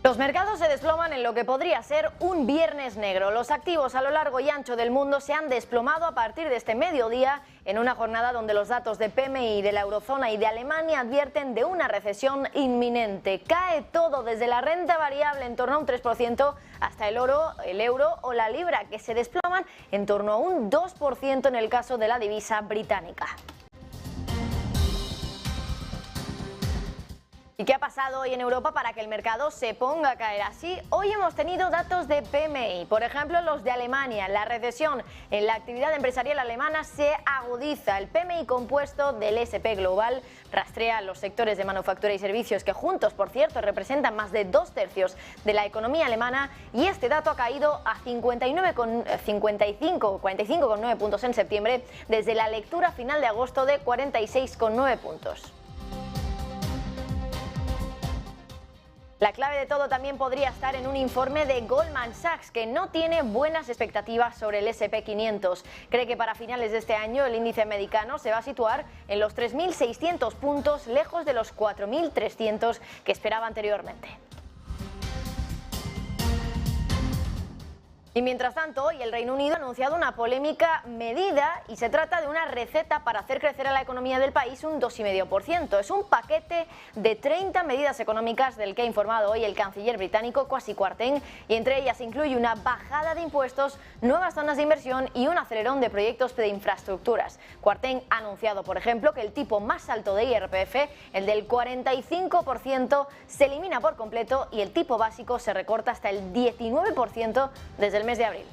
Los mercados se desploman en lo que podría ser un viernes negro. Los activos a lo largo y ancho del mundo se han desplomado a partir de este mediodía en una jornada donde los datos de PMI de la eurozona y de Alemania advierten de una recesión inminente. Cae todo, desde la renta variable en torno a un 3% hasta el euro o la libra, que se desploman en torno a un 2% en el caso de la divisa británica. ¿Y qué ha pasado hoy en Europa para que el mercado se ponga a caer así? Hoy hemos tenido datos de PMI, por ejemplo los de Alemania. La recesión en la actividad empresarial alemana se agudiza. El PMI compuesto del S&P Global rastrea los sectores de manufactura y servicios que juntos, por cierto, representan más de 2/3 de la economía alemana, y este dato ha caído a 45,9 puntos en septiembre desde la lectura final de agosto de 46,9 puntos. La clave de todo también podría estar en un informe de Goldman Sachs, que no tiene buenas expectativas sobre el S&P 500. Cree que para finales de este año el índice americano se va a situar en los 3.600 puntos, lejos de los 4.300 que esperaba anteriormente. Y mientras tanto, hoy el Reino Unido ha anunciado una polémica medida, y se trata de una receta para hacer crecer a la economía del país un 2,5%. Es un paquete de 30 medidas económicas del que ha informado hoy el canciller británico Kwasi Kwarteng, y entre ellas incluye una bajada de impuestos, nuevas zonas de inversión y un acelerón de proyectos de infraestructuras. Kwarteng ha anunciado, por ejemplo, que el tipo más alto de IRPF, el del 45%, se elimina por completo y el tipo básico se recorta hasta el 19% desde el mes de abril.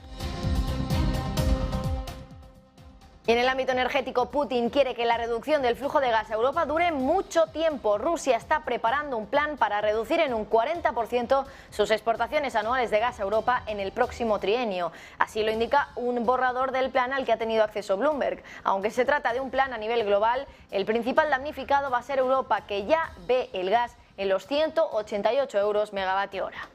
Y en el ámbito energético, Putin quiere que la reducción del flujo de gas a Europa dure mucho tiempo. Rusia está preparando un plan para reducir en un 40% sus exportaciones anuales de gas a Europa en el próximo trienio. Así lo indica un borrador del plan al que ha tenido acceso Bloomberg. Aunque se trata de un plan a nivel global, el principal damnificado va a ser Europa, que ya ve el gas en los 188 euros megavatio hora.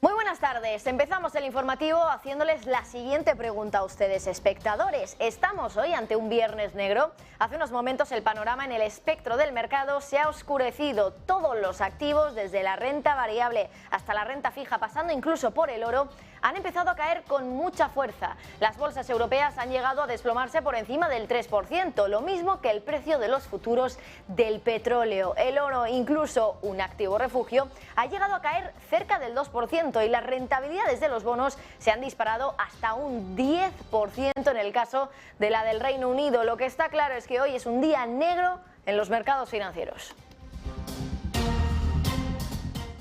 Buenas tardes, empezamos el informativo haciéndoles la siguiente pregunta a ustedes, espectadores. ¿Estamos hoy ante un viernes negro? Hace unos momentos el panorama en el espectro del mercado se ha oscurecido. Todos los activos, desde la renta variable hasta la renta fija, pasando incluso por el oro, han empezado a caer con mucha fuerza. Las bolsas europeas han llegado a desplomarse por encima del 3%, lo mismo que el precio de los futuros del petróleo. El oro, incluso un activo refugio, ha llegado a caer cerca del 2%, y las rentabilidades de los bonos se han disparado hasta un 10% en el caso de la del Reino Unido. Lo que está claro es que hoy es un día negro en los mercados financieros.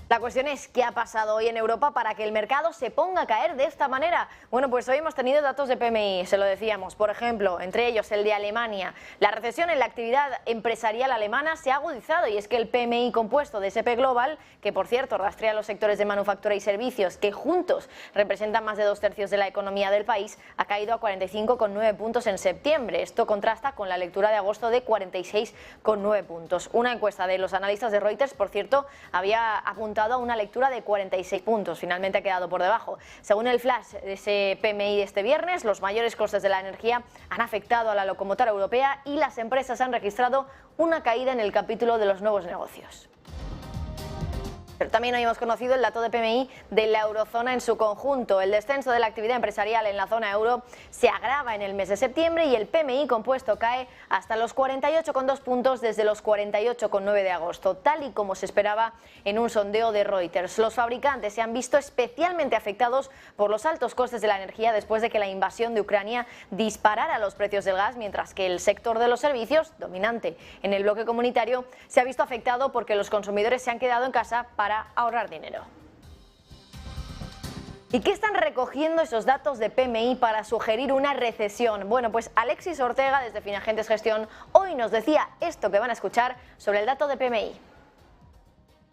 La cuestión es qué ha pasado hoy en Europa para que el mercado se ponga a caer de esta manera. Bueno, pues hoy hemos tenido datos de PMI, se lo decíamos, por ejemplo, entre ellos el de Alemania. La recesión en la actividad empresarial alemana se ha agudizado, y es que el PMI compuesto de S&P Global, que por cierto rastrea los sectores de manufactura y servicios, que juntos representan más de 2/3 de la economía del país, ha caído a 45,9 puntos en septiembre. Esto contrasta con la lectura de agosto de 46,9 puntos. Una encuesta de los analistas de Reuters, por cierto, había apuntado a una lectura de 46 puntos, finalmente ha quedado por debajo. Según el flash de ese PMI de este viernes, los mayores costes de la energía han afectado a la locomotora europea y las empresas han registrado una caída en el capítulo de los nuevos negocios. Pero también hoy hemos conocido el dato de PMI de la eurozona en su conjunto. El descenso de la actividad empresarial en la zona euro se agrava en el mes de septiembre, y el PMI compuesto cae hasta los 48,2 puntos desde los 48,9 de agosto, tal y como se esperaba en un sondeo de Reuters. Los fabricantes se han visto especialmente afectados por los altos costes de la energía después de que la invasión de Ucrania disparara los precios del gas, mientras que el sector de los servicios, dominante en el bloque comunitario, se ha visto afectado porque los consumidores se han quedado en casa para ahorrar dinero. ¿Y qué están recogiendo esos datos de PMI para sugerir una recesión? Bueno, pues Alexis Ortega, desde Finagentes Gestión, hoy nos decía esto que van a escuchar sobre el dato de PMI.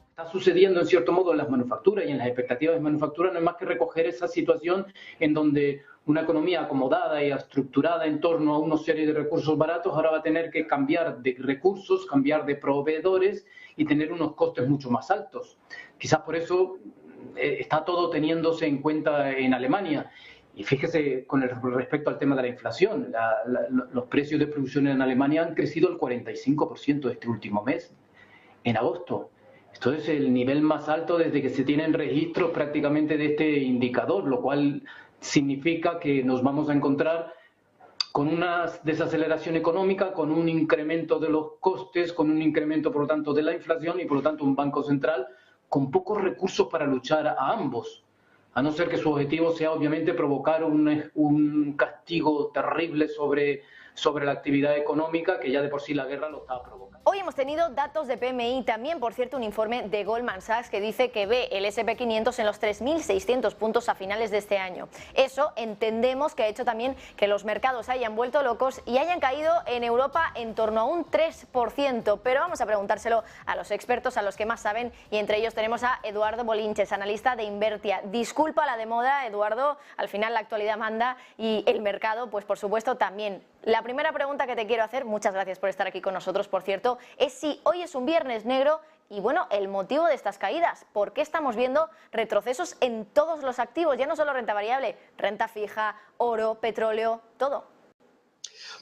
Está sucediendo en cierto modo en las manufacturas y en las expectativas de manufactura, no es más que recoger esa situación en donde una economía acomodada y estructurada en torno a una serie de recursos baratos ahora va a tener que cambiar de recursos, cambiar de proveedores y tener unos costes mucho más altos. Quizás por eso está todo teniéndose en cuenta en Alemania. Y fíjese, con respecto al tema de la inflación, los precios de producción en Alemania han crecido el 45% este último mes, en agosto. Esto es el nivel más alto desde que se tienen registros prácticamente de este indicador, lo cual significa que nos vamos a encontrar con una desaceleración económica, con un incremento de los costes, con un incremento, por lo tanto, de la inflación y, por lo tanto, un Banco Central con pocos recursos para luchar a ambos, a no ser que su objetivo sea, obviamente, provocar un castigo terrible sobre la actividad económica, que ya de por sí la guerra lo está provocando. Hoy hemos tenido datos de PMI, también, por cierto, un informe de Goldman Sachs que dice que ve el S&P 500 en los 3.600 puntos a finales de este año. Eso entendemos que ha hecho también que los mercados hayan vuelto locos y hayan caído en Europa en torno a un 3%. Pero vamos a preguntárselo a los expertos, a los que más saben, y entre ellos tenemos a Eduardo Bolinches, analista de Invertia. Disculpa la demora, Eduardo, al final la actualidad manda y el mercado, pues por supuesto, también. La primera pregunta que te quiero hacer, muchas gracias por estar aquí con nosotros, por cierto, es si hoy es un viernes negro y, bueno, el motivo de estas caídas. ¿Por qué estamos viendo retrocesos en todos los activos? Ya no solo renta variable, renta fija, oro, petróleo, todo.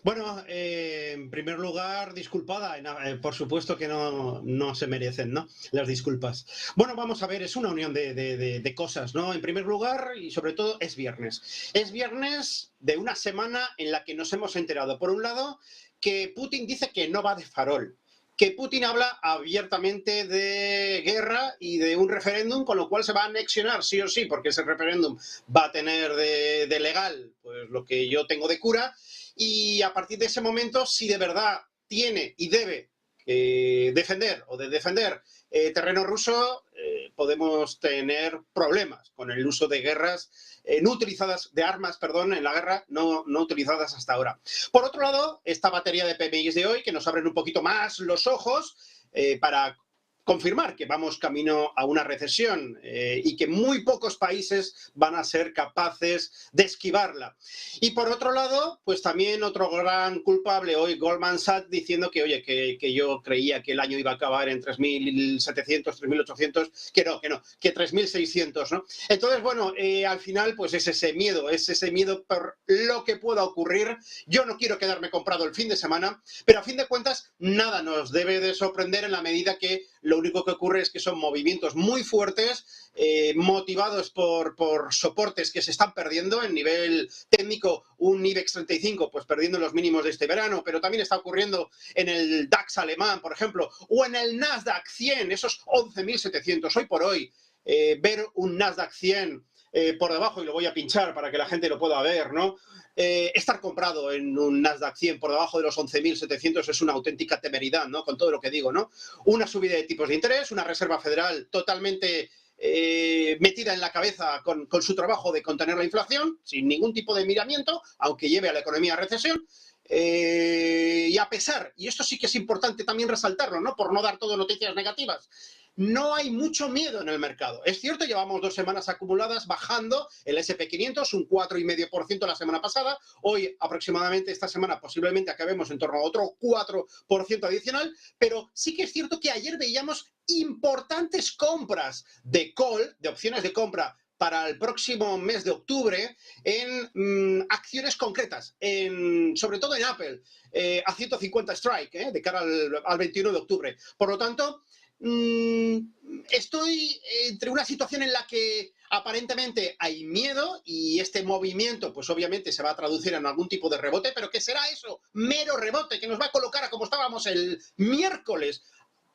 Bueno, en primer lugar, disculpada, por supuesto que no se merecen, ¿no?, las disculpas. Bueno, vamos a ver, es una unión de cosas, ¿no? En primer lugar, y sobre todo, es viernes. Es viernes de una semana en la que nos hemos enterado, por un lado, que Putin dice que no va de farol, que Putin habla abiertamente de guerra y de un referéndum, con lo cual se va a anexionar sí o sí, porque ese referéndum va a tener de legal pues lo que yo tengo de cura, y a partir de ese momento, si de verdad tiene y debe defender terreno ruso, podemos tener problemas con el uso de guerras no utilizadas, de armas, perdón, en la guerra no utilizadas hasta ahora. Por otro lado, esta batería de PMIs de hoy, que nos abren un poquito más los ojos para confirmar que vamos camino a una recesión y que muy pocos países van a ser capaces de esquivarla. Y por otro lado, pues también otro gran culpable hoy, Goldman Sachs, diciendo que, oye, que yo creía que el año iba a acabar en 3.700, 3.800, que no, que 3.600, ¿no? Entonces, bueno, al final, pues es ese miedo por lo que pueda ocurrir. Yo no quiero quedarme comprado el fin de semana, pero a fin de cuentas, nada nos debe de sorprender en la medida que lo único que ocurre es que son movimientos muy fuertes, motivados por soportes que se están perdiendo en nivel técnico. Un IBEX 35 pues perdiendo los mínimos de este verano, pero también está ocurriendo en el DAX alemán, por ejemplo, o en el Nasdaq 100, esos 11.700. Hoy por hoy, ver un Nasdaq 100 por debajo, y lo voy a pinchar para que la gente lo pueda ver, ¿no? Estar comprado en un Nasdaq 100 por debajo de los 11.700 es una auténtica temeridad, ¿no? Con todo lo que digo, ¿no? Una subida de tipos de interés, una Reserva Federal totalmente metida en la cabeza con su trabajo de contener la inflación, sin ningún tipo de miramiento, aunque lleve a la economía a recesión. Y a pesar, y esto sí que es importante también resaltarlo, ¿no?, por no dar todo noticias negativas, no hay mucho miedo en el mercado. Es cierto, llevamos 2 semanas acumuladas bajando el S&P 500, un 4,5% la semana pasada. Hoy, aproximadamente, esta semana, posiblemente acabemos en torno a otro 4% adicional, pero sí que es cierto que ayer veíamos importantes compras de call, de opciones de compra, para el próximo mes de octubre en acciones concretas, sobre todo en Apple, a 150 strike, de cara al 21 de octubre. Por lo tanto, estoy entre una situación en la que aparentemente hay miedo y este movimiento pues obviamente se va a traducir en algún tipo de rebote, pero que será eso, mero rebote, que nos va a colocar a como estábamos el miércoles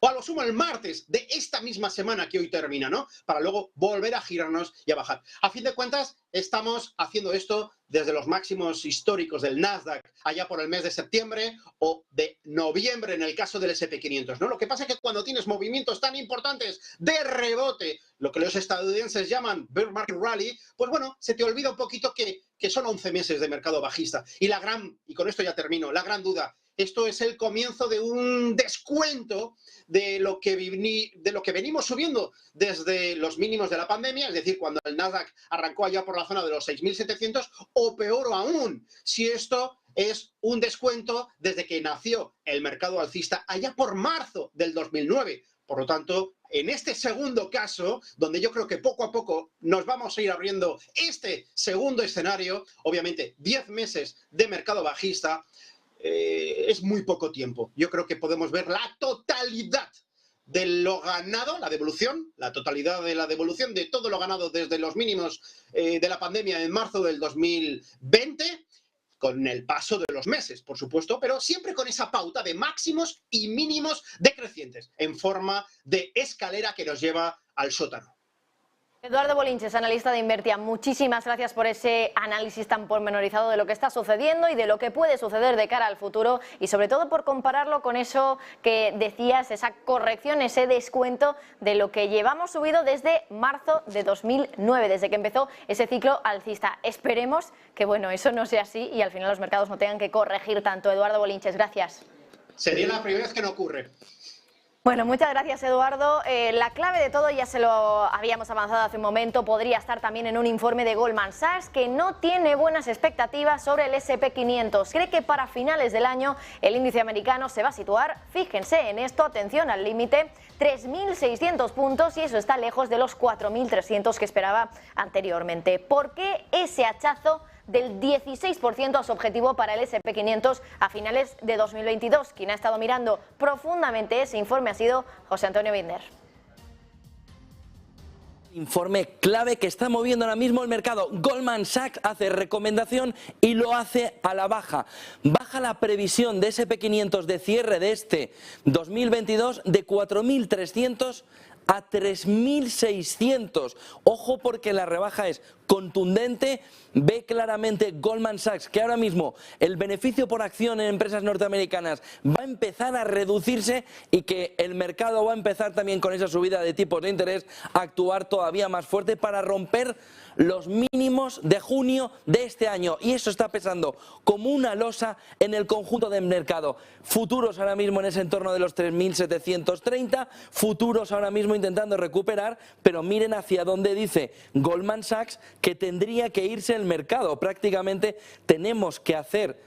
o a lo sumo el martes de esta misma semana que hoy termina, ¿no? Para luego volver a girarnos y a bajar. A fin de cuentas, estamos haciendo esto desde los máximos históricos del Nasdaq, allá por el mes de septiembre o de noviembre en el caso del S&P 500, ¿no? Lo que pasa es que cuando tienes movimientos tan importantes de rebote, lo que los estadounidenses llaman bear market rally, pues bueno, se te olvida un poquito que son 11 meses de mercado bajista. Y con esto ya termino, la gran duda, esto es el comienzo de un descuento de lo que venimos subiendo desde los mínimos de la pandemia, es decir, cuando el Nasdaq arrancó allá por la zona de los 6.700, o peor aún, si esto es un descuento desde que nació el mercado alcista allá por marzo del 2009, Por lo tanto, en este segundo caso, donde yo creo que poco a poco nos vamos a ir abriendo este segundo escenario, obviamente 10 meses de mercado bajista, es muy poco tiempo. Yo creo que podemos ver la totalidad de lo ganado, la devolución, la totalidad de la devolución de todo lo ganado desde los mínimos de la pandemia en marzo del 2020, con el paso de los meses, por supuesto, pero siempre con esa pauta de máximos y mínimos decrecientes, en forma de escalera que nos lleva al sótano. Eduardo Bolinches, analista de Invertia, muchísimas gracias por ese análisis tan pormenorizado de lo que está sucediendo y de lo que puede suceder de cara al futuro, y sobre todo por compararlo con eso que decías, esa corrección, ese descuento de lo que llevamos subido desde marzo de 2009, desde que empezó ese ciclo alcista. Esperemos que eso no sea así y al final los mercados no tengan que corregir tanto. Eduardo Bolinches, gracias. Sería la primera vez que no ocurre. Bueno, muchas gracias, Eduardo. La clave de todo, ya se lo habíamos avanzado hace un momento, podría estar también en un informe de Goldman Sachs, que no tiene buenas expectativas sobre el S&P 500. Cree que para finales del año el índice americano se va a situar, fíjense en esto, atención al límite, 3.600 puntos, y eso está lejos de los 4.300 que esperaba anteriormente. ¿Por qué ese hachazo del 16% a su objetivo para el S&P 500 a finales de 2022? Quien ha estado mirando profundamente ese informe ha sido José Antonio Binder. Informe clave que está moviendo ahora mismo el mercado. Goldman Sachs hace recomendación y lo hace a la baja. Baja la previsión de S&P 500 de cierre de este 2022 de 4.300 a 3.600. Ojo, porque la rebaja es contundente. Ve claramente Goldman Sachs que ahora mismo el beneficio por acción en empresas norteamericanas va a empezar a reducirse y que el mercado va a empezar también con esa subida de tipos de interés a actuar todavía más fuerte para romper los mínimos de junio de este año, y eso está pesando como una losa en el conjunto del mercado. Futuros ahora mismo en ese entorno de los 3.730, futuros ahora mismo intentando recuperar, pero miren hacia dónde dice Goldman Sachs que tendría que irse el mercado. Prácticamente tenemos que hacer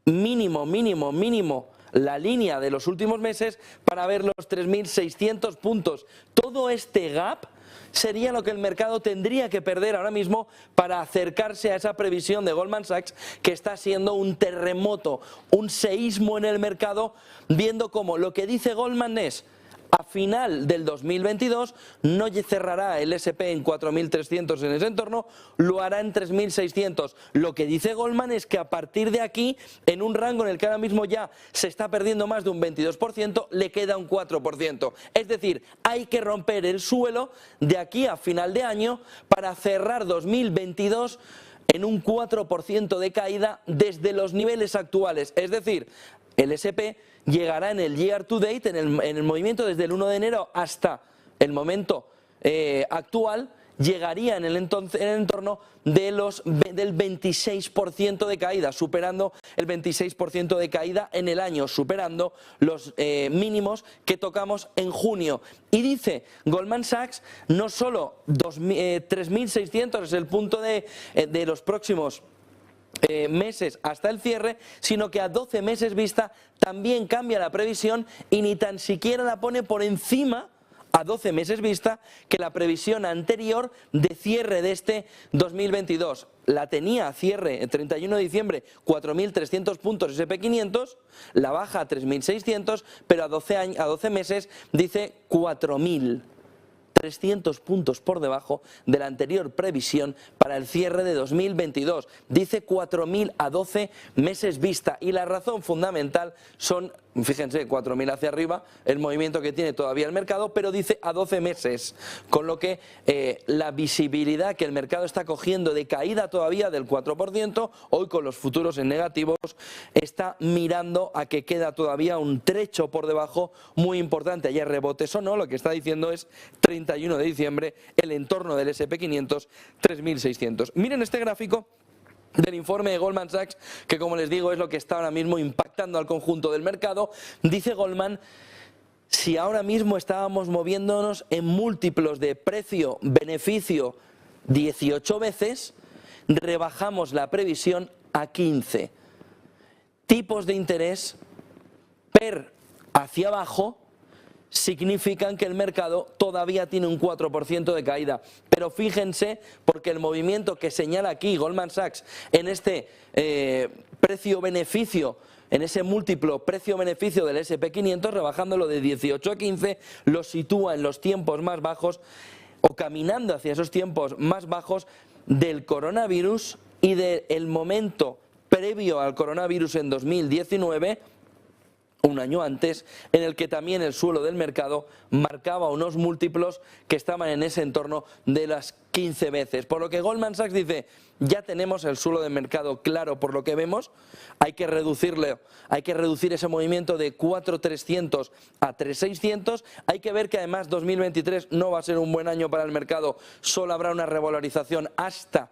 mínimo la línea de los últimos meses para ver los 3.600 puntos. Todo este gap sería lo que el mercado tendría que perder ahora mismo para acercarse a esa previsión de Goldman Sachs, que está siendo un terremoto, un seísmo en el mercado, viendo cómo lo que dice Goldman es: a final del 2022 no cerrará el S&P en 4.300 en ese entorno, lo hará en 3.600. Lo que dice Goldman es que a partir de aquí, en un rango en el que ahora mismo ya se está perdiendo más de un 22%, le queda un 4%. Es decir, hay que romper el suelo de aquí a final de año para cerrar 2022 en un 4% de caída desde los niveles actuales. Es decir, el S&P llegará en el year to date, en el movimiento desde el 1 de enero hasta el momento actual, llegaría en el entorno del 26% de caída, superando el 26% de caída en el año, superando los mínimos que tocamos en junio. Y dice Goldman Sachs, no solo 3.600 es el punto de los próximos meses hasta el cierre, sino que a 12 meses vista también cambia la previsión y ni tan siquiera la pone por encima a 12 meses vista que la previsión anterior de cierre de este 2022. La tenía a cierre el 31 de diciembre 4.300 puntos S&P 500, la baja a 3.600, pero a 12 meses dice 4.300 puntos por debajo de la anterior previsión para el cierre de 2022. Dice 4.000 a 12 meses vista, y la razón fundamental son, fíjense, 4.000 hacia arriba, el movimiento que tiene todavía el mercado, pero dice a 12 meses, con lo que la visibilidad que el mercado está cogiendo de caída todavía del 4%, hoy con los futuros en negativos, está mirando a que queda todavía un trecho por debajo muy importante. Haya rebotes o no, lo que está diciendo es 31 de diciembre, el entorno del S&P 500, 3.600. Miren este gráfico del informe de Goldman Sachs, que como les digo es lo que está ahora mismo impactando al conjunto del mercado. Dice Goldman, si ahora mismo estábamos moviéndonos en múltiplos de precio-beneficio 18 veces, rebajamos la previsión a 15. Tipos de interés PER hacia abajo significan que el mercado todavía tiene un 4% de caída. Pero fíjense, porque el movimiento que señala aquí Goldman Sachs en este precio-beneficio, en ese múltiplo precio-beneficio del SP500, rebajándolo de 18 a 15, lo sitúa en los tiempos más bajos o caminando hacia esos tiempos más bajos del coronavirus y del momento previo al coronavirus en 2019, un año antes, en el que también el suelo del mercado marcaba unos múltiplos que estaban en ese entorno de las 15 veces. Por lo que Goldman Sachs dice, ya tenemos el suelo del mercado claro por lo que vemos, hay que reducir ese movimiento de 4.300 a 3.600, hay que ver que además 2023 no va a ser un buen año para el mercado, solo habrá una revalorización hasta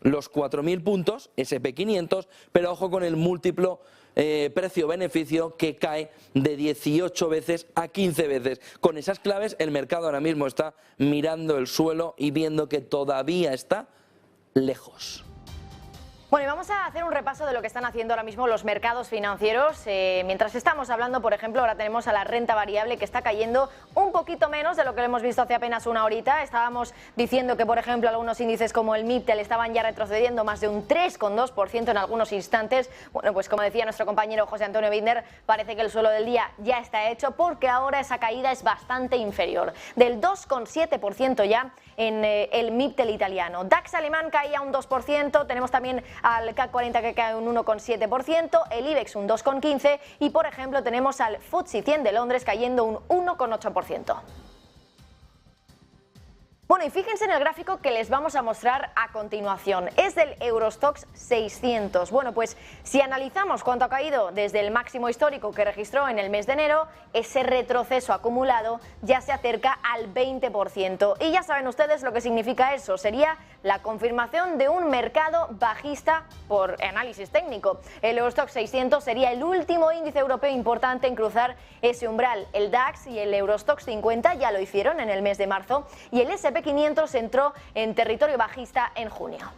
los 4.000 puntos, SP500, pero ojo con el múltiplo precio-beneficio que cae de 18 veces a 15 veces. Con esas claves el mercado ahora mismo está mirando el suelo y viendo que todavía está lejos. Bueno, y vamos a hacer un repaso de lo que están haciendo ahora mismo los mercados financieros. Mientras estamos hablando, por ejemplo, ahora tenemos a la renta variable que está cayendo un poquito menos de lo que lo hemos visto hace apenas una horita. Estábamos diciendo que, por ejemplo, algunos índices como el MIPTEL estaban ya retrocediendo más de un 3,2% en algunos instantes. Bueno, pues como decía nuestro compañero José Antonio Binder, parece que el suelo del día ya está hecho porque ahora esa caída es bastante inferior, del 2,7% ya en el MIPTEL italiano. DAX alemán caía un 2%, tenemos también al CAC 40 que cae un 1,7%, el IBEX un 2,15% y por ejemplo tenemos al FTSE 100 de Londres cayendo un 1,8%. Bueno, y fíjense en el gráfico que les vamos a mostrar a continuación. Es del Eurostoxx 600. Bueno, pues si analizamos cuánto ha caído desde el máximo histórico que registró en el mes de enero, ese retroceso acumulado ya se acerca al 20%. Y ya saben ustedes lo que significa eso. Sería la confirmación de un mercado bajista por análisis técnico. El Eurostoxx 600 sería el último índice europeo importante en cruzar ese umbral. El DAX y el Eurostoxx 50 ya lo hicieron en el mes de marzo y el SP500 entró en territorio bajista en junio.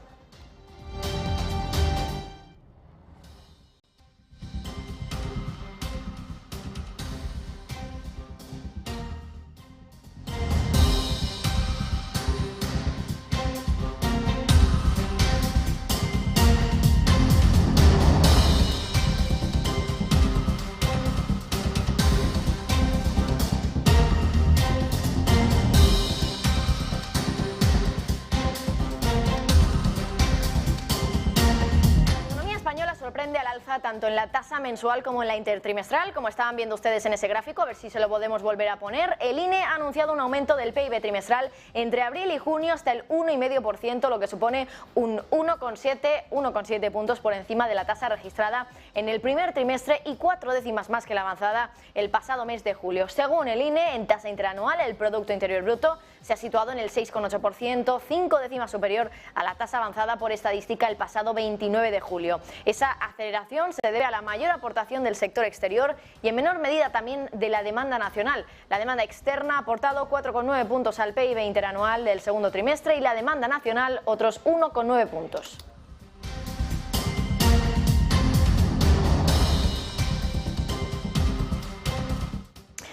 Sorprende al alza tanto en la tasa mensual como en la intertrimestral, como estaban viendo ustedes en ese gráfico, a ver si se lo podemos volver a poner. El INE ha anunciado un aumento del PIB trimestral entre abril y junio hasta el 1,5%, lo que supone un 1,7 puntos por encima de la tasa registrada en el primer trimestre y 4 décimas más que la avanzada el pasado mes de julio. Según el INE, en tasa interanual, el Producto Interior Bruto se ha situado en el 6,8%, 5 décimas superior a la tasa avanzada por estadística el pasado 29 de julio. Esa aceleración se debe a la mayor aportación del sector exterior y en menor medida también de la demanda nacional. La demanda externa ha aportado 4,9 puntos al PIB interanual del segundo trimestre y la demanda nacional otros 1,9 puntos.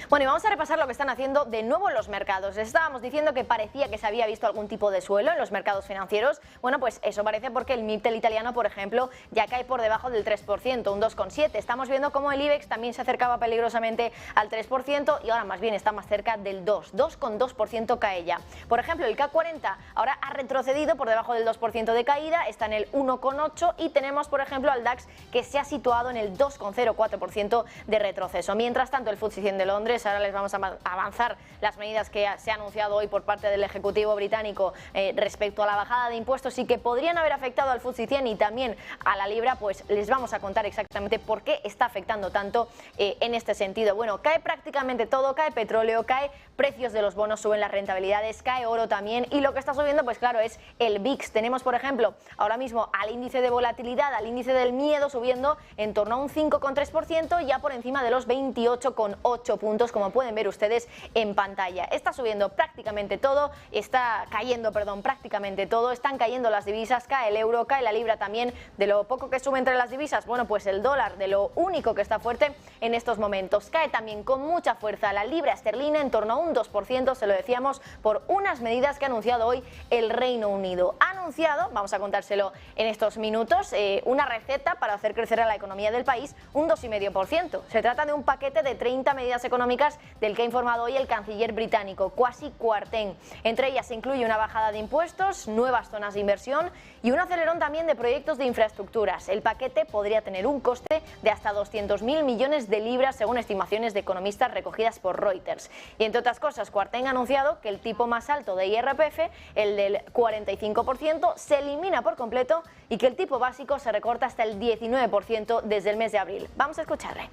Bueno, y vamos a repasar lo que están haciendo de nuevo los mercados. Les estábamos diciendo que parecía que se había visto algún tipo de suelo en los mercados financieros. Bueno, pues eso parece porque el MIPTEL italiano, por ejemplo, ya cae por debajo del 3%, un 2,7%. Estamos viendo cómo el IBEX también se acercaba peligrosamente al 3% y ahora más bien está más cerca del 2,2% cae ya. Por ejemplo, el CAC 40 ahora ha retrocedido por debajo del 2% de caída, está en el 1,8% y tenemos, por ejemplo, al DAX que se ha situado en el 2,04% de retroceso. Mientras tanto, el FTSE 100 de Londres, ahora les vamos a avanzar las medidas que se ha anunciado hoy por parte del Ejecutivo británico respecto a la bajada de impuestos y que podrían haber afectado al FTSE 100 y también a la libra, pues les vamos a contar exactamente por qué está afectando tanto en este sentido. Bueno, cae prácticamente todo, cae petróleo, cae precios de los bonos, suben las rentabilidades, cae oro también y lo que está subiendo, pues claro, es el VIX. Tenemos, por ejemplo, ahora mismo al índice de volatilidad, al índice del miedo subiendo en torno a un 5,3%, ya por encima de los 28,8 puntos como pueden ver ustedes en pantalla. Está subiendo prácticamente todo, está cayendo, perdón, prácticamente todo, están cayendo las divisas, cae el euro, cae la libra también. De lo poco que sube entre las divisas, bueno, pues el dólar, de lo único que está fuerte en estos momentos. Cae también con mucha fuerza la libra esterlina, en torno a un 2%, se lo decíamos, por unas medidas que ha anunciado hoy el Reino Unido. Ha anunciado, vamos a contárselo en estos minutos, una receta para hacer crecer a la economía del país un 2,5%. Se trata de un paquete de 30 medidas económicas del que ha informado hoy el canciller británico, Kwasi Kwarteng. Entre ellas se incluye una bajada de impuestos, nuevas zonas de inversión y un acelerón también de proyectos de infraestructuras. El paquete podría tener un coste de hasta 200.000 millones de libras, según estimaciones de economistas recogidas por Reuters. Y entre otras cosas, Kwarteng ha anunciado que el tipo más alto de IRPF, el del 45%, se elimina por completo y que el tipo básico se recorta hasta el 19% desde el mes de abril. Vamos a escucharle.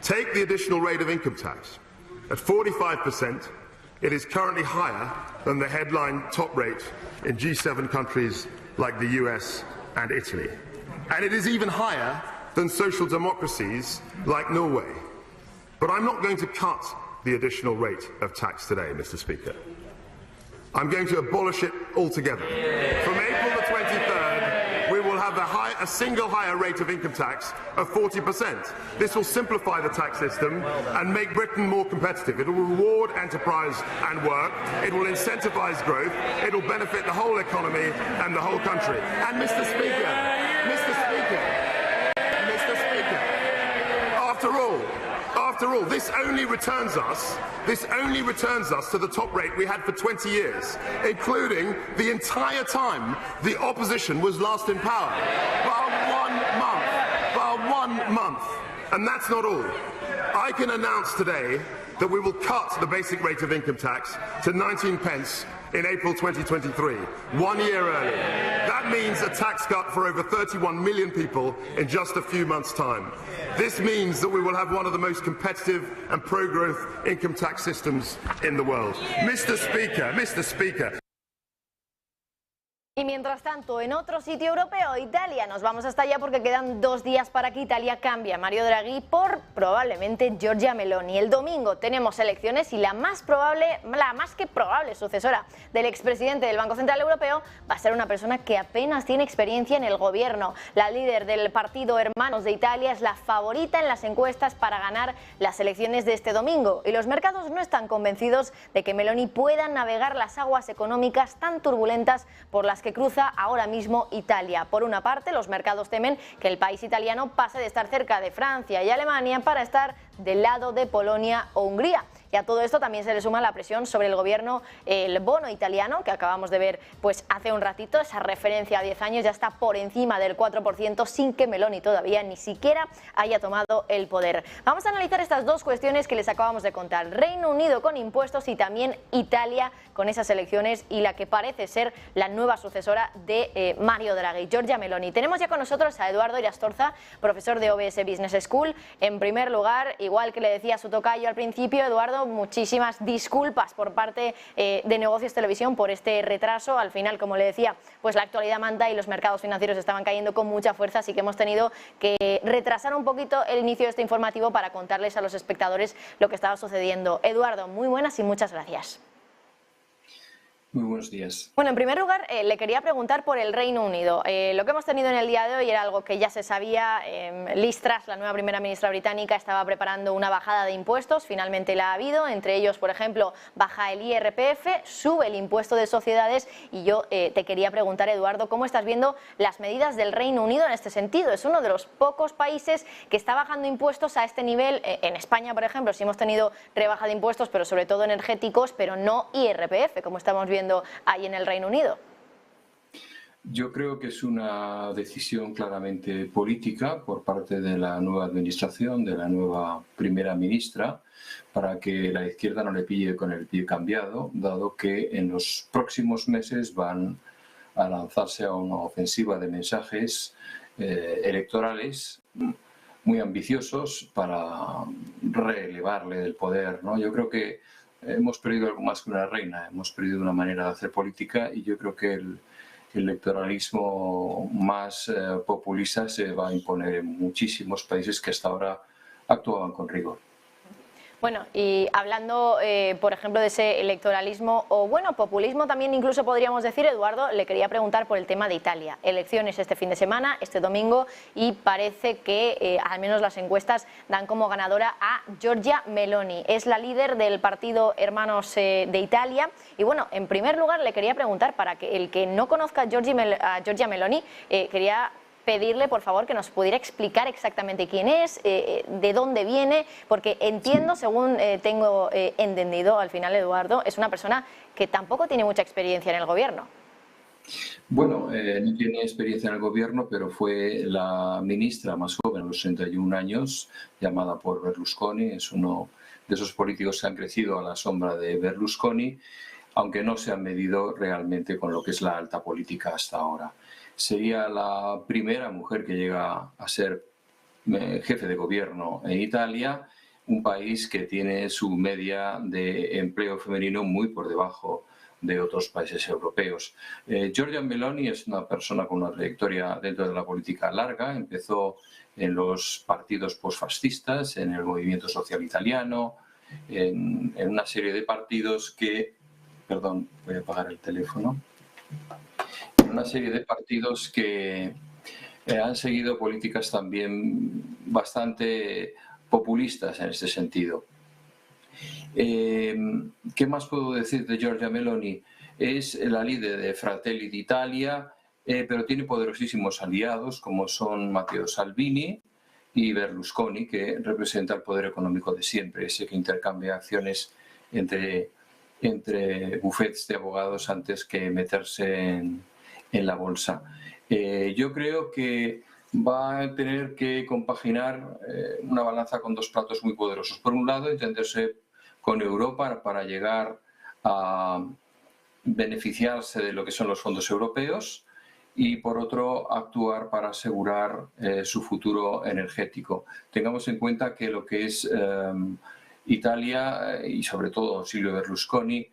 Take the additional rate of income tax. At 45%, it is currently higher than the headline top rate in G7 countries like the US and Italy. And it is even higher than social democracies like Norway. But I'm not going to cut the additional rate of tax today, Mr. Speaker. I'm going to abolish it altogether. From April the 23rd, we will have a single higher rate of income tax of 40%. This will simplify the tax system and make Britain more competitive. It will reward enterprise and work. It will incentivize growth. It will benefit the whole economy and the whole country. And Mr. Speaker, after all, this only returns us to the top rate we had for 20 years, including the entire time the opposition was last in power. By 1 month. And that's not all. I can announce today that we will cut the basic rate of income tax to 19 pence in April 2023, 1 year early. That means a tax cut for over 31 million people in just a few months' time. This means that we will have one of the most competitive and pro-growth income tax systems in the world. Mr. Speaker. Y mientras tanto, en otro sitio europeo, Italia, nos vamos hasta allá porque quedan 2 días para que Italia cambie a Mario Draghi por probablemente Giorgia Meloni. El domingo tenemos elecciones y la más que probable sucesora del expresidente del Banco Central Europeo va a ser una persona que apenas tiene experiencia en el gobierno. La líder del partido Hermanos de Italia es la favorita en las encuestas para ganar las elecciones de este domingo. Y los mercados no están convencidos de que Meloni pueda navegar las aguas económicas tan turbulentas por las que cruza ahora mismo Italia. Por una parte, los mercados temen que el país italiano pase de estar cerca de Francia y Alemania para estar del lado de Polonia o Hungría. Y a todo esto también se le suma la presión sobre el gobierno, el bono italiano, que acabamos de ver pues hace un ratito, esa referencia a 10 años ya está por encima del 4% sin que Meloni todavía ni siquiera haya tomado el poder. Vamos a analizar estas dos cuestiones que les acabamos de contar. Reino Unido con impuestos y también Italia con esas elecciones y la que parece ser la nueva sucesora de Mario Draghi, Giorgia Meloni. Tenemos ya con nosotros a Eduardo Irastorza, profesor de OBS Business School. En primer lugar, igual que le decía su tocayo al principio, Eduardo, muchísimas disculpas por parte de Negocios Televisión por este retraso. Al final, como le decía, pues la actualidad manda y los mercados financieros estaban cayendo con mucha fuerza, así que hemos tenido que retrasar un poquito el inicio de este informativo para contarles a los espectadores lo que estaba sucediendo. Eduardo, muy buenas y muchas gracias. Muy buenos días. Bueno, en primer lugar, le quería preguntar por el Reino Unido. Lo que hemos tenido en el día de hoy era algo que ya se sabía. Liz Truss, la nueva primera ministra británica, estaba preparando una bajada de impuestos. Finalmente la ha habido. Entre ellos, por ejemplo, baja el IRPF, sube el impuesto de sociedades. Y yo te quería preguntar, Eduardo, ¿cómo estás viendo las medidas del Reino Unido en este sentido? Es uno de los pocos países que está bajando impuestos a este nivel. En España, por ejemplo, sí hemos tenido rebaja de impuestos, pero sobre todo energéticos, pero no IRPF, como estamos viendo ahí en el Reino Unido. Yo creo que es una decisión claramente política por parte de la nueva administración, de la nueva primera ministra, para que la izquierda no le pille con el pie cambiado, dado que en los próximos meses van a lanzarse a una ofensiva de mensajes electorales muy ambiciosos para relevarle del poder, ¿no? Yo creo que hemos perdido algo más que una reina, hemos perdido una manera de hacer política y yo creo que el electoralismo más populista se va a imponer en muchísimos países que hasta ahora actuaban con rigor. Bueno, y hablando, por ejemplo, de ese electoralismo o, bueno, populismo también incluso podríamos decir, Eduardo, le quería preguntar por el tema de Italia. Elecciones este fin de semana, este domingo, y parece que, al menos las encuestas, dan como ganadora a Giorgia Meloni. Es la líder del partido Hermanos de Italia. Y, bueno, en primer lugar le quería preguntar, para que el que no conozca a Giorgia Meloni, quería pedirle, por favor, que nos pudiera explicar exactamente quién es, de dónde viene, porque entiendo, según tengo entendido al final, Eduardo, es una persona que tampoco tiene mucha experiencia en el gobierno. Bueno, no tiene experiencia en el gobierno, pero fue la ministra más joven, a los 61 años, llamada por Berlusconi. Es uno de esos políticos que han crecido a la sombra de Berlusconi, aunque no se han medido realmente con lo que es la alta política hasta ahora. Sería la primera mujer que llega a ser jefe de gobierno en Italia, un país que tiene su media de empleo femenino muy por debajo de otros países europeos. Giorgia Meloni es una persona con una trayectoria dentro de la política larga. Empezó en los partidos posfascistas, en el movimiento social italiano, en una serie de partidos que... Perdón, voy a apagar el teléfono. Una serie de partidos que han seguido políticas también bastante populistas en este sentido. ¿Qué más puedo decir de Giorgia Meloni? Es la líder de Fratelli d'Italia, pero tiene poderosísimos aliados como son Matteo Salvini y Berlusconi, que representa el poder económico de siempre, ese que intercambia acciones entre bufetes de abogados antes que meterse en la bolsa. Yo creo que va a tener que compaginar una balanza con dos platos muy poderosos. Por un lado, entenderse con Europa para llegar a beneficiarse de lo que son los fondos europeos y, por otro, actuar para asegurar su futuro energético. Tengamos en cuenta que lo que es Italia y, sobre todo, Silvio Berlusconi,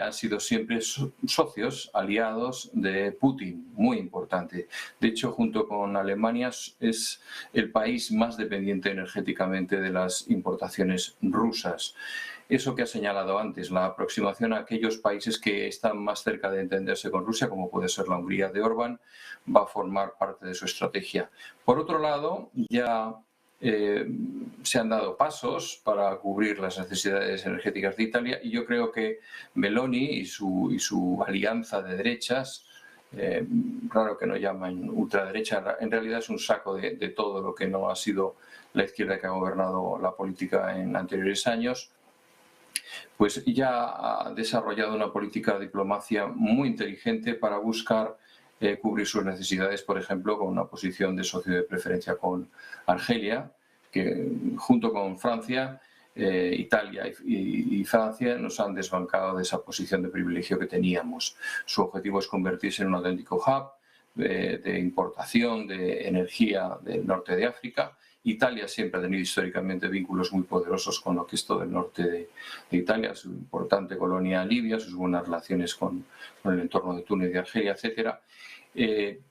han sido siempre socios, aliados de Putin, muy importante. De hecho, junto con Alemania, es el país más dependiente energéticamente de las importaciones rusas. Eso que ha señalado antes, la aproximación a aquellos países que están más cerca de entenderse con Rusia, como puede ser la Hungría de Orbán, va a formar parte de su estrategia. Por otro lado, ya se han dado pasos para cubrir las necesidades energéticas de Italia y yo creo que Meloni y su alianza de derechas, raro que no llaman ultraderecha, en realidad es un saco de todo lo que no ha sido la izquierda que ha gobernado la política en anteriores años, pues ya ha desarrollado una política de diplomacia muy inteligente para buscar cubrir sus necesidades, por ejemplo, con una posición de socio de preferencia con Argelia, que junto con Francia, Italia y Francia nos han desbancado de esa posición de privilegio que teníamos. Su objetivo es convertirse en un auténtico hub de importación de energía del norte de África. Italia siempre ha tenido históricamente vínculos muy poderosos con lo que es todo el norte de Italia, su importante colonia Libia, sus buenas relaciones con el entorno de Túnez y Argelia, etc.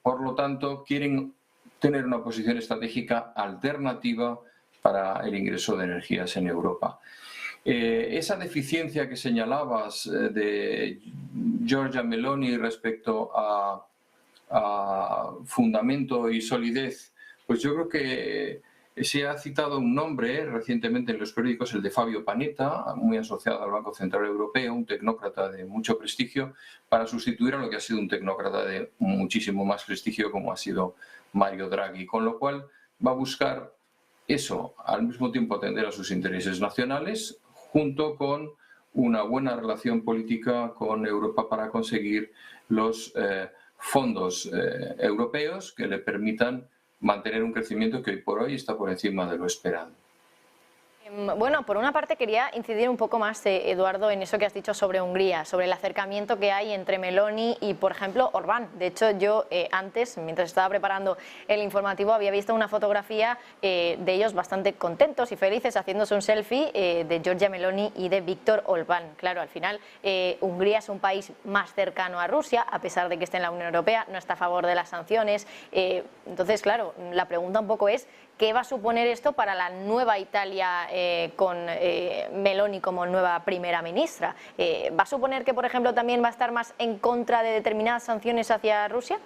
Por lo tanto, quieren tener una posición estratégica alternativa para el ingreso de energías en Europa. Esa deficiencia que señalabas de Giorgia Meloni respecto a fundamento y solidez, pues yo creo que se ha citado un nombre recientemente en los periódicos, el de Fabio Panetta, muy asociado al Banco Central Europeo, un tecnócrata de mucho prestigio, para sustituir a lo que ha sido un tecnócrata de muchísimo más prestigio como ha sido Mario Draghi, con lo cual va a buscar eso, al mismo tiempo atender a sus intereses nacionales, junto con una buena relación política con Europa para conseguir los fondos europeos que le permitan mantener un crecimiento que hoy por hoy está por encima de lo esperado. Bueno, por una parte quería incidir un poco más, Eduardo, en eso que has dicho sobre Hungría, sobre el acercamiento que hay entre Meloni y, por ejemplo, Orbán. De hecho, yo antes, mientras estaba preparando el informativo, había visto una fotografía de ellos bastante contentos y felices haciéndose un selfie de Giorgia Meloni y de Viktor Orbán. Claro, al final, Hungría es un país más cercano a Rusia, a pesar de que esté en la Unión Europea, no está a favor de las sanciones. Entonces, claro, la pregunta un poco es, ¿qué va a suponer esto para la nueva Italia con Meloni como nueva primera ministra. ¿Va a suponer que, por ejemplo, también va a estar más en contra de determinadas sanciones hacia Rusia?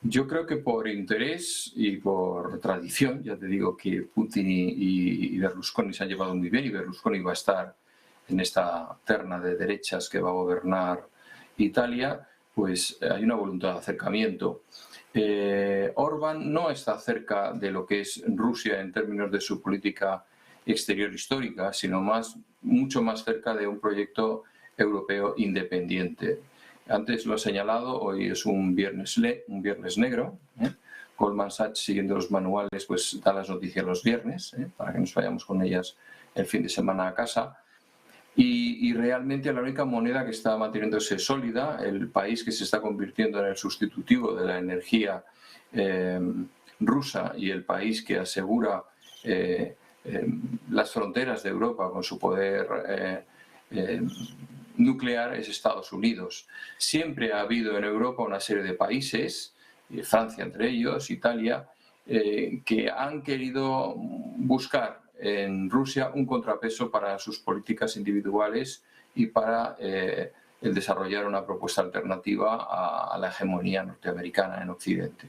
Yo creo que por interés y por tradición, ya te digo que Putin y Berlusconi se han llevado muy bien, y Berlusconi va a estar en esta terna de derechas que va a gobernar Italia, pues hay una voluntad de acercamiento. Orbán no está cerca de lo que es Rusia en términos de su política exterior histórica, sino mucho más cerca de un proyecto europeo independiente. Antes lo he señalado, hoy es un viernes negro. Goldman Sachs, siguiendo los manuales, pues da las noticias los viernes, para que nos vayamos con ellas el fin de semana a casa. Y realmente la única moneda que está manteniéndose sólida, el país que se está convirtiendo en el sustitutivo de la energía rusa y el país que asegura las fronteras de Europa con su poder nuclear, es Estados Unidos. Siempre ha habido en Europa una serie de países, Francia entre ellos, Italia, que han querido buscar en Rusia un contrapeso para sus políticas individuales y para el desarrollar una propuesta alternativa a la hegemonía norteamericana en Occidente.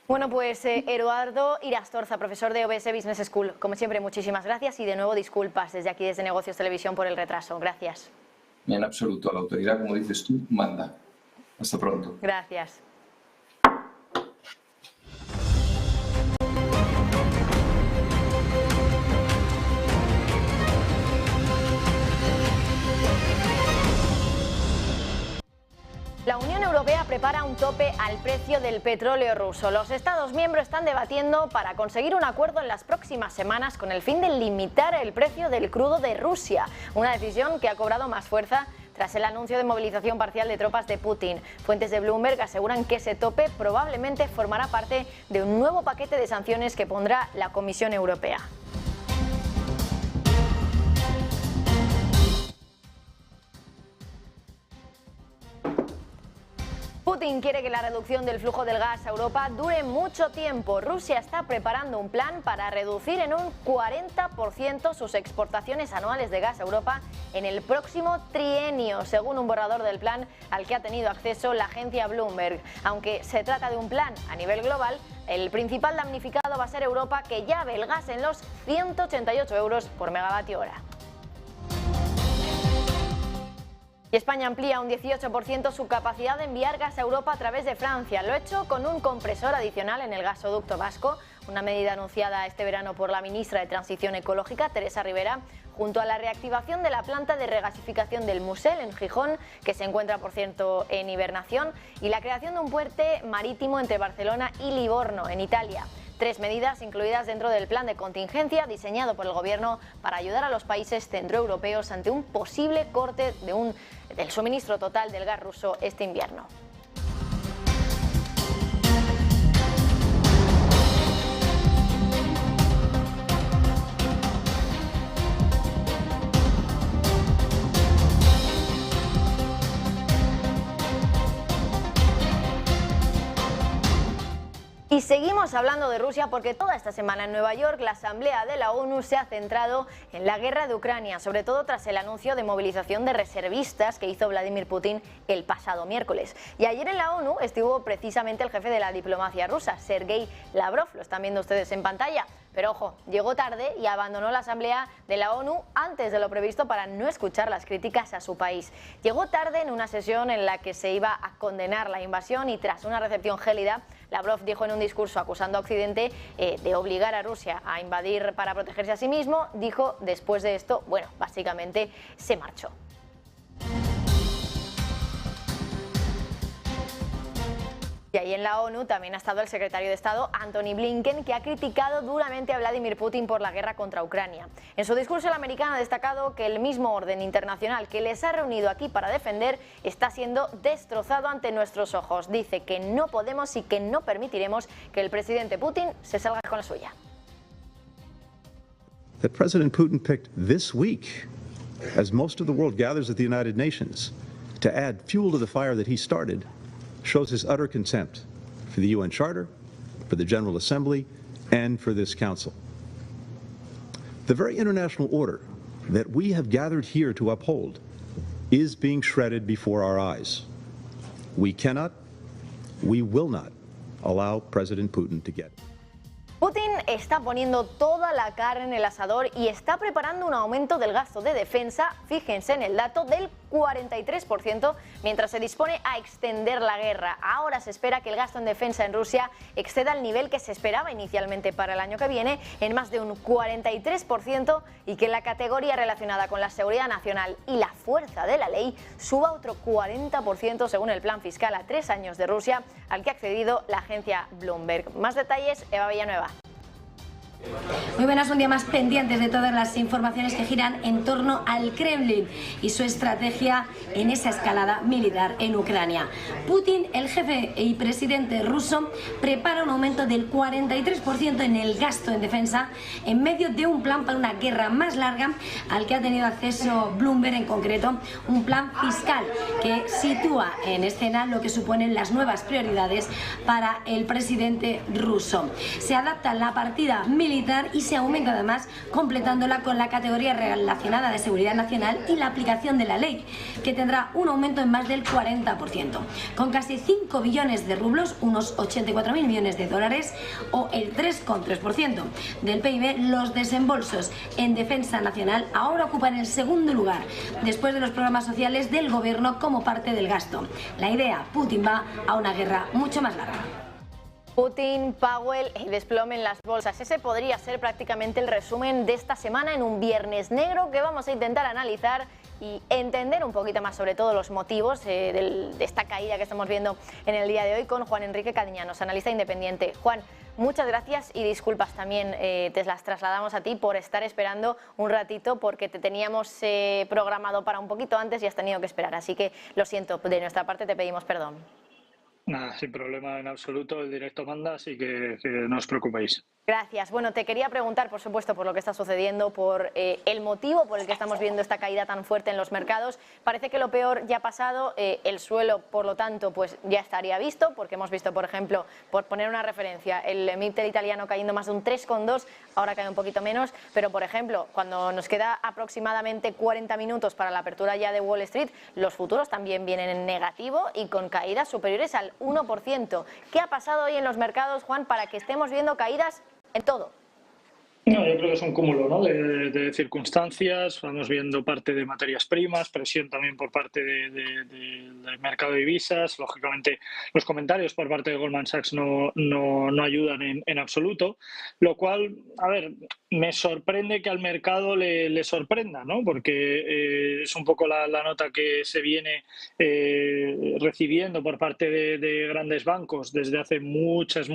Bueno, pues Eduardo Irastorza, profesor de OBS Business School, como siempre, muchísimas gracias y de nuevo disculpas desde aquí, desde Negocios Televisión, por el retraso. Gracias. En absoluto, la autoridad, como dices tú, manda. Hasta pronto. Gracias. La Unión Europea prepara un tope al precio del petróleo ruso. Los Estados miembros están debatiendo para conseguir un acuerdo en las próximas semanas con el fin de limitar el precio del crudo de Rusia, una decisión que ha cobrado más fuerza tras el anuncio de movilización parcial de tropas de Putin. Fuentes de Bloomberg aseguran que ese tope probablemente formará parte de un nuevo paquete de sanciones que pondrá la Comisión Europea. Putin quiere que la reducción del flujo del gas a Europa dure mucho tiempo. Rusia está preparando un plan para reducir en un 40% sus exportaciones anuales de gas a Europa en el próximo trienio, según un borrador del plan al que ha tenido acceso la agencia Bloomberg. Aunque se trata de un plan a nivel global, el principal damnificado va a ser Europa, que ya ve el gas en los 188 euros por megavatio hora. Y España amplía un 18% su capacidad de enviar gas a Europa a través de Francia. Lo ha hecho con un compresor adicional en el gasoducto vasco, una medida anunciada este verano por la ministra de Transición Ecológica, Teresa Rivera, junto a la reactivación de la planta de regasificación del Musel en Gijón, que se encuentra, por cierto, en hibernación, y la creación de un puente marítimo entre Barcelona y Livorno, en Italia. 3 medidas incluidas dentro del plan de contingencia diseñado por el Gobierno para ayudar a los países centroeuropeos ante un posible corte del suministro total del gas ruso este invierno. Y seguimos hablando de Rusia porque toda esta semana en Nueva York la Asamblea de la ONU se ha centrado en la guerra de Ucrania, sobre todo tras el anuncio de movilización de reservistas que hizo Vladimir Putin el pasado miércoles. Y ayer en la ONU estuvo precisamente el jefe de la diplomacia rusa, Sergei Lavrov, lo están viendo ustedes en pantalla. Pero ojo, llegó tarde y abandonó la Asamblea de la ONU antes de lo previsto para no escuchar las críticas a su país. Llegó tarde en una sesión en la que se iba a condenar la invasión y tras una recepción gélida, Lavrov dijo en un discurso acusando a Occidente de obligar a Rusia a invadir para protegerse a sí mismo, dijo después de esto, bueno, básicamente se marchó. Y ahí en la ONU también ha estado el secretario de Estado, Antony Blinken, que ha criticado duramente a Vladimir Putin por la guerra contra Ucrania. En su discurso, el americano ha destacado que el mismo orden internacional que les ha reunido aquí para defender está siendo destrozado ante nuestros ojos. Dice que no podemos y que no permitiremos que el presidente Putin se salga con la suya. That President Putin picked this week, as most of the world gathers at the United Nations, to add fuel to the fire that he started, shows his utter contempt for the UN Charter, for the General Assembly, and for this Council. The very international order that we have gathered here to uphold is being shredded before our eyes. We cannot, we will not allow President Putin to get it. Putin está poniendo toda la carne en el asador y está preparando un aumento del gasto de defensa, fíjense en el dato, del 43%, mientras se dispone a extender la guerra. Ahora se espera que el gasto en defensa en Rusia exceda el nivel que se esperaba inicialmente para el año que viene en más de un 43% y que la categoría relacionada con la seguridad nacional y la fuerza de la ley suba otro 40% según el plan fiscal a 3 años de Rusia al que ha accedido la agencia Bloomberg. Más detalles, Eva Villanueva. Muy buenas, un día más pendientes de todas las informaciones que giran en torno al Kremlin y su estrategia en esa escalada militar en Ucrania. Putin, el jefe y presidente ruso, prepara un aumento del 43% en el gasto en defensa en medio de un plan para una guerra más larga al que ha tenido acceso Bloomberg, en concreto un plan fiscal que sitúa en escena lo que suponen las nuevas prioridades para el presidente ruso. Se adapta la partida militar y se aumenta además completándola con la categoría relacionada de seguridad nacional y la aplicación de la ley, que tendrá un aumento en más del 40%, con casi 5 billones de rublos, unos 84.000 millones de dólares o el 3,3% del PIB. Los desembolsos en defensa nacional ahora ocupan el segundo lugar después de los programas sociales del gobierno como parte del gasto. La idea, Putin va a una guerra mucho más larga. Putin, Powell y desplome en las bolsas. Ese podría ser prácticamente el resumen de esta semana en un viernes negro que vamos a intentar analizar y entender un poquito más sobre todo los motivos de esta caída que estamos viendo en el día de hoy con Juan Enrique Cadiñanos, analista independiente. Juan, muchas gracias y disculpas también te las trasladamos a ti por estar esperando un ratito porque te teníamos programado para un poquito antes y has tenido que esperar. Así que lo siento, de nuestra parte te pedimos perdón. Nada, sin problema en absoluto, el directo manda, así que no os preocupéis. Gracias. Bueno, te quería preguntar, por supuesto, por lo que está sucediendo, por el motivo por el que estamos viendo esta caída tan fuerte en los mercados. Parece que lo peor ya ha pasado, el suelo, por lo tanto, pues ya estaría visto, porque hemos visto, por ejemplo, por poner una referencia, el MIB italiano cayendo más de un 3,2, ahora cae un poquito menos, pero, por ejemplo, cuando nos queda aproximadamente 40 minutos para la apertura ya de Wall Street, los futuros también vienen en negativo y con caídas superiores al 1%. ¿Qué ha pasado hoy en los mercados, Juan, para que estemos viendo caídas en todo? No, yo creo que es un cúmulo, ¿no?, de circunstancias. Vamos viendo parte de materias primas, presión también por parte del mercado de divisas. Lógicamente, los comentarios por parte de Goldman Sachs no ayudan en absoluto, lo cual, a ver, me sorprende que al mercado le sorprenda, ¿no?, porque es un poco la nota que se viene recibiendo por parte de grandes bancos desde hace muchos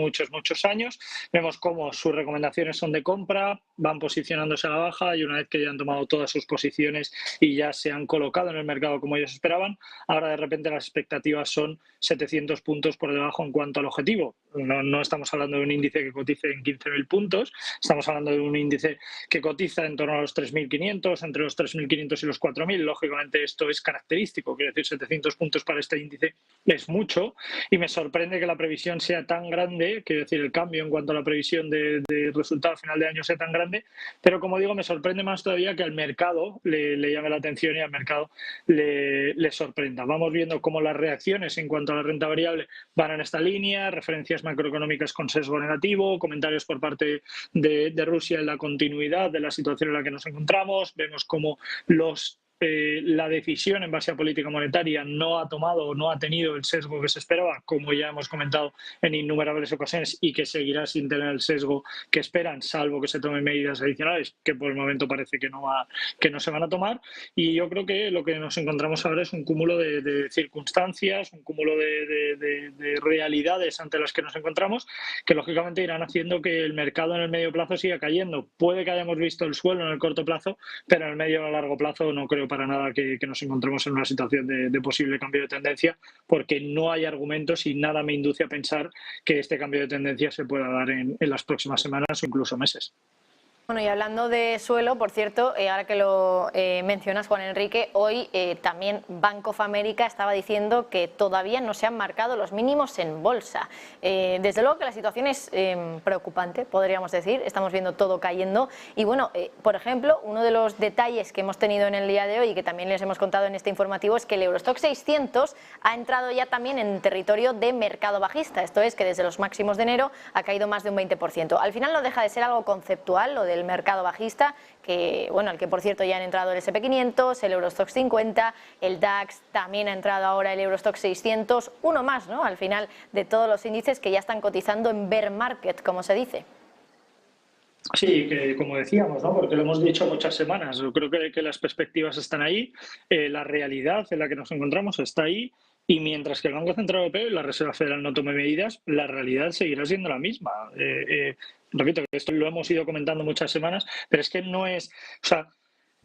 años. Vemos cómo sus recomendaciones son de compra, van posicionándose a la baja y una vez que ya han tomado todas sus posiciones y ya se han colocado en el mercado como ellos esperaban, ahora de repente las expectativas son 700 puntos por debajo en cuanto al objetivo. No estamos hablando de un índice que cotice en 15.000 puntos, estamos hablando de un índice que cotiza en torno a los 3.500, entre los 3.500 y los 4.000. Lógicamente esto es característico, quiero decir, 700 puntos para este índice es mucho y me sorprende que la previsión sea tan grande, quiero decir, el cambio en cuanto a la previsión de resultado a final de año sea tan grande, pero como digo, me sorprende más todavía que al mercado le llame la atención y al mercado le sorprenda. Vamos viendo cómo las reacciones en cuanto a la renta variable van en esta línea, referencias macroeconómicas con sesgo negativo, comentarios por parte de Rusia en la continuidad de la situación en la que nos encontramos. Vemos cómo la decisión en base a política monetaria no ha tomado o no ha tenido el sesgo que se esperaba, como ya hemos comentado en innumerables ocasiones, y que seguirá sin tener el sesgo que esperan, salvo que se tomen medidas adicionales, que por el momento parece que no se van a tomar. Y yo creo que lo que nos encontramos ahora es un cúmulo de circunstancias, un cúmulo de realidades ante las que nos encontramos, que lógicamente irán haciendo que el mercado en el medio plazo siga cayendo. Puede que hayamos visto el suelo en el corto plazo, pero en el medio o largo plazo no creo para nada que nos encontremos en una situación de posible cambio de tendencia, porque no hay argumentos y nada me induce a pensar que este cambio de tendencia se pueda dar en las próximas semanas o incluso meses. Bueno, y hablando de suelo, por cierto, ahora que lo mencionas, Juan Enrique, hoy también Bank of America estaba diciendo que todavía no se han marcado los mínimos en bolsa. Desde luego que la situación es preocupante, podríamos decir, estamos viendo todo cayendo. Y bueno, por ejemplo, uno de los detalles que hemos tenido en el día de hoy y que también les hemos contado en este informativo es que el Eurostoxx 600 ha entrado ya también en territorio de mercado bajista. Esto es que desde los máximos de enero ha caído más de un 20%. Al final no deja de ser algo conceptual lo del mercado bajista, que bueno, al que por cierto ya han entrado el S&P 500, el Eurostoxx 50, el DAX, también ha entrado ahora el Eurostoxx 600, uno más, ¿no?, al final de todos los índices que ya están cotizando en bear market, como se dice. Sí, que como decíamos, ¿no?, porque lo hemos dicho muchas semanas, yo creo que las perspectivas están ahí, la realidad en la que nos encontramos está ahí, y mientras que el Banco Central Europeo y la Reserva Federal no tome medidas, la realidad seguirá siendo la misma. Repito, que esto lo hemos ido comentando muchas semanas, pero es que no es... O sea,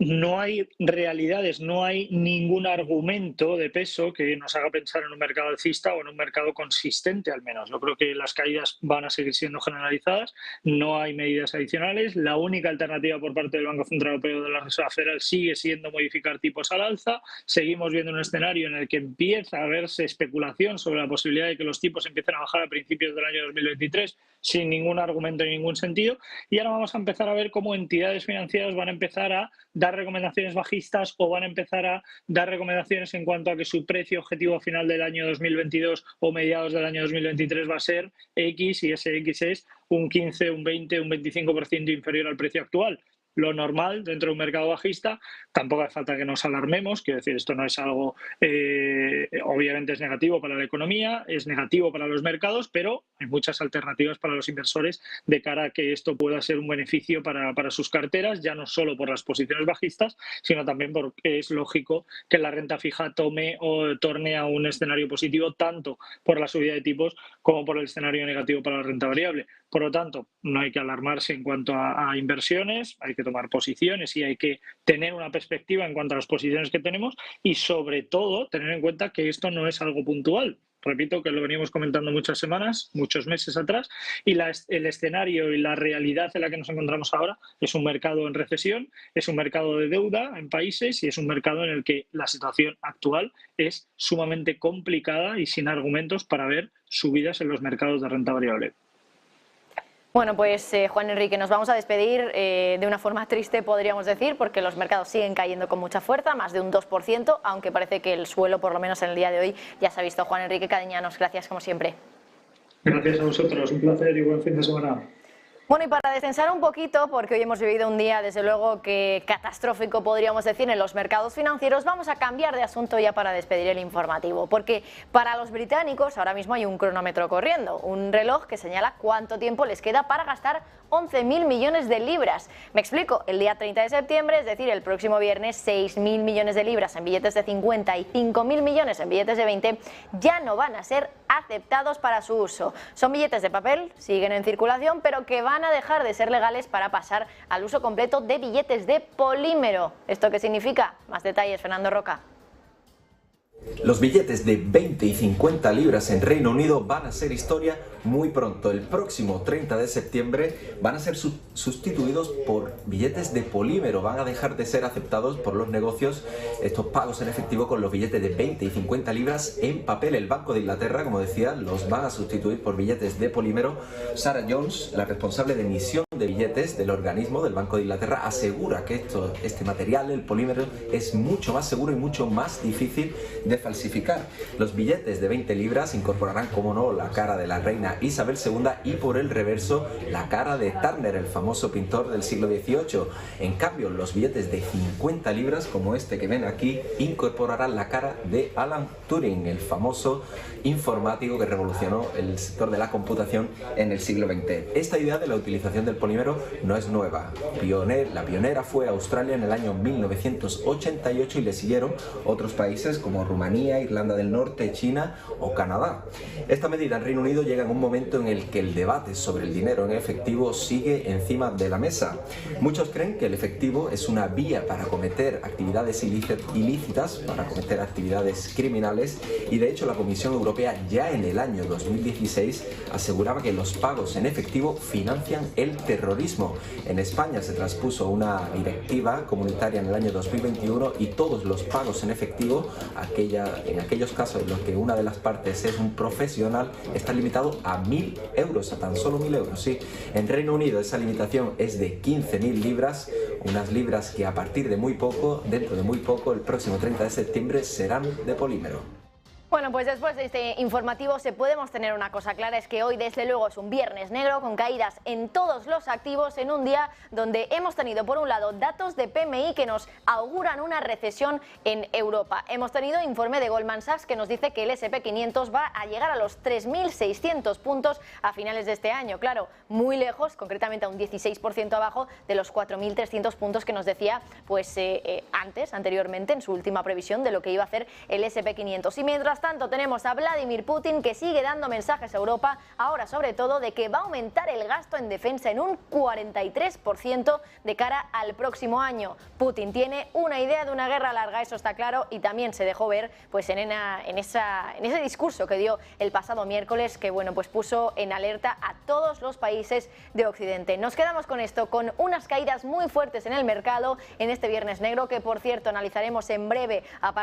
no hay realidades, no hay ningún argumento de peso que nos haga pensar en un mercado alcista o en un mercado consistente, al menos. Yo creo que las caídas van a seguir siendo generalizadas, no hay medidas adicionales. La única alternativa por parte del Banco Central Europeo de la Reserva Federal sigue siendo modificar tipos al alza. Seguimos viendo un escenario en el que empieza a verse especulación sobre la posibilidad de que los tipos empiecen a bajar a principios del año 2023 sin ningún argumento ni ningún sentido. Y ahora vamos a empezar a ver cómo entidades financieras van a empezar a dar recomendaciones bajistas o van a empezar a dar recomendaciones en cuanto a que su precio objetivo final del año 2022 o mediados del año 2023 va a ser X, y ese X es un 15, un 20, un 25% inferior al precio actual. Lo normal dentro de un mercado bajista, tampoco hace falta que nos alarmemos, quiero decir, esto no es algo, obviamente es negativo para la economía, es negativo para los mercados, pero hay muchas alternativas para los inversores de cara a que esto pueda ser un beneficio para sus carteras, ya no solo por las posiciones bajistas, sino también porque es lógico que la renta fija tome o torne a un escenario positivo tanto por la subida de tipos como por el escenario negativo para la renta variable. Por lo tanto, no hay que alarmarse en cuanto a inversiones, hay que tomar posiciones y hay que tener una perspectiva en cuanto a las posiciones que tenemos y, sobre todo, tener en cuenta que esto no es algo puntual. Repito que lo venimos comentando muchas semanas, muchos meses atrás, y el escenario y la realidad en la que nos encontramos ahora es un mercado en recesión, es un mercado de deuda en países y es un mercado en el que la situación actual es sumamente complicada y sin argumentos para ver subidas en los mercados de renta variable. Bueno, pues Juan Enrique, nos vamos a despedir de una forma triste, podríamos decir, porque los mercados siguen cayendo con mucha fuerza, más de un 2%, aunque parece que el suelo, por lo menos en el día de hoy, ya se ha visto. Juan Enrique Cadeñanos, gracias como siempre. Gracias a vosotros, un placer y buen fin de semana. Bueno, y para descensar un poquito, porque hoy hemos vivido un día, desde luego, que catastrófico, podríamos decir, en los mercados financieros, vamos a cambiar de asunto ya para despedir el informativo, porque para los británicos ahora mismo hay un cronómetro corriendo, un reloj que señala cuánto tiempo les queda para gastar 11.000 millones de libras. Me explico, el día 30 de septiembre, es decir, el próximo viernes, 6.000 millones de libras en billetes de 50 y 5.000 millones en billetes de 20 ya no van a ser aceptados para su uso. Son billetes de papel, siguen en circulación, pero que van a dejar de ser legales para pasar al uso completo de billetes de polímero. ¿Esto qué significa? Más detalles, Fernando Roca. Los billetes de 20 y 50 libras en Reino Unido van a ser historia muy pronto. El próximo 30 de septiembre van a ser sustituidos por billetes de polímero. Van a dejar de ser aceptados por los negocios estos pagos en efectivo con los billetes de 20 y 50 libras en papel. El Banco de Inglaterra, como decía, los van a sustituir por billetes de polímero. Sarah Jones, la responsable de emisión de billetes del organismo del Banco de Inglaterra, asegura que este material, el polímero, es mucho más seguro y mucho más difícil de falsificar. Los billetes de 20 libras incorporarán, como no, la cara de la reina Isabel II y por el reverso la cara de Turner, el famoso pintor del siglo XVIII. En cambio, los billetes de 50 libras, como este que ven aquí, incorporarán la cara de Alan Turing, el famoso informático que revolucionó el sector de la computación en el siglo XX. Esta idea de la utilización del polímero no es nueva. La pionera fue Australia en el año 1988 y le siguieron otros países como Rumanía, Rumanía, Irlanda del Norte, China o Canadá. Esta medida en Reino Unido llega en un momento en el que el debate sobre el dinero en efectivo sigue encima de la mesa. Muchos creen que el efectivo es una vía para cometer actividades ilícitas, para cometer actividades criminales, y de hecho la Comisión Europea ya en el año 2016 aseguraba que los pagos en efectivo financian el terrorismo. En España se transpuso una directiva comunitaria en el año 2021 y todos los pagos en efectivo, en aquellos casos en los que una de las partes es un profesional, está limitado a 1.000 euros, a tan solo 1.000 euros. Sí. En Reino Unido esa limitación es de 15.000 libras, unas libras que a partir de muy poco, dentro de muy poco, el próximo 30 de septiembre, serán de polímero. Bueno, pues después de este informativo podemos tener una cosa clara, es que hoy desde luego es un viernes negro con caídas en todos los activos en un día donde hemos tenido por un lado datos de PMI que nos auguran una recesión en Europa. Hemos tenido informe de Goldman Sachs que nos dice que el S&P 500 va a llegar a los 3.600 puntos a finales de este año. Claro, muy lejos, concretamente a un 16% abajo de los 4.300 puntos que nos decía pues anteriormente en su última previsión de lo que iba a hacer el S&P 500. Y mientras tanto tenemos a Vladimir Putin que sigue dando mensajes a Europa, ahora sobre todo de que va a aumentar el gasto en defensa en un 43% de cara al próximo año. Putin tiene una idea de una guerra larga, eso está claro, y también se dejó ver pues en ese discurso que dio el pasado miércoles, que bueno, pues puso en alerta a todos los países de Occidente. Nos quedamos con esto, con unas caídas muy fuertes en el mercado en este viernes negro, que por cierto analizaremos en breve a partir